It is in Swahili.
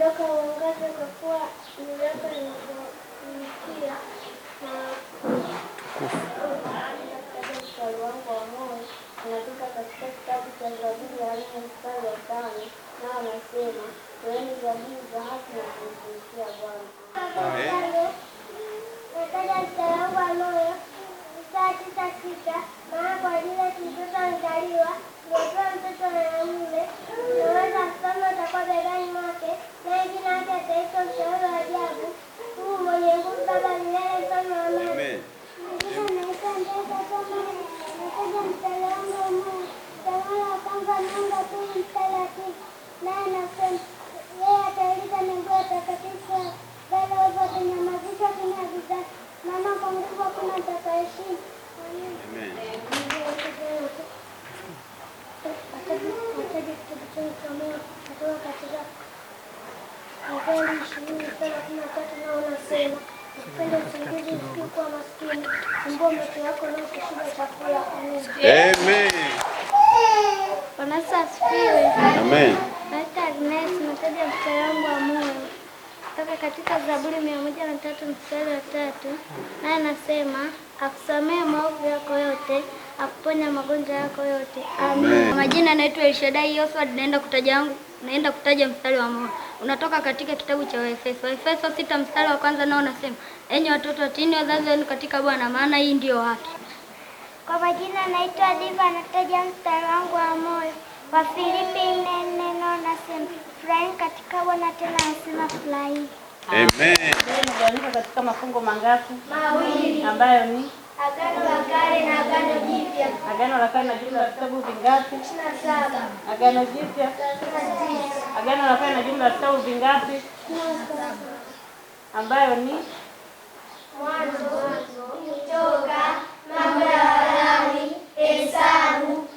ondoka uangaze kwa kuwa nuru yako imenifikia na mstari wangu wa moyo unatoka katika kitabu cha Zaburi ya 4 mstari wa 5, nao anasema toeni dhabihu za haki na kumtumikia Bwana. Nataja mstari wangu wa moyo Isaya 9:6, maana kwa ajili ya mtoto amezaliwa, tumepewa mtoto mwanamume, tunaweza mfalme atakuwa begani mwake, naye jina lake ataitwa Mshauri wa Ajabu, Mungu mwenye nguvu, Baba milele, mfalme wa amani. Nataja mstari wangu wa moyo Samueli wa kwanza 4 mstari wa 9, naye anasema yeye atauliza miguu ya watakatifu wale wote watanyamazishwa kimya gizani, maana kwa nguvu hakuna atakayeshinda. Nataja kitabu changu cha moyo kutoka katika Mithali 20:13, nao unasema upende usingizi usikuwa maskini, fumbua macho yako na ukishiba chakula. Amen. Bwana asifiwe. Amen. Naitwa Agnes, nataja mstari wangu wa moyo kutoka katika Zaburi 103 mstari wa 3, naye anasema akusamehe maovu yako yote, akuponya magonjwa yako yote. Amen. Majina naitwa Elshadai Yoswad, naenda kutaja mstari wa moyo unatoka katika kitabu cha Waefeso 6 mstari wa 1, nao unasema enyi watoto watiini wazazi wenu katika Bwana, maana hii ndiyo haki. Kwa majina naitwa Diva, nataja mstari wangu wa moyo Wafilipi 4:4, nao unasema furahini katika Bwana, tena nasema furahini. Amen. Imegawanyika katika mafungo mangapi? Mawili, ambayo ni Agano la Kale na Agano Jipya. Agano la Kale na jumla ya vitabu vingapi? 27. Agano Jipya, Agano la Kale na jumla ya vitabu vingapi? 17. ambayo ni Mwanzo, Kutoka, Mambo ya Walawi, Hesabu,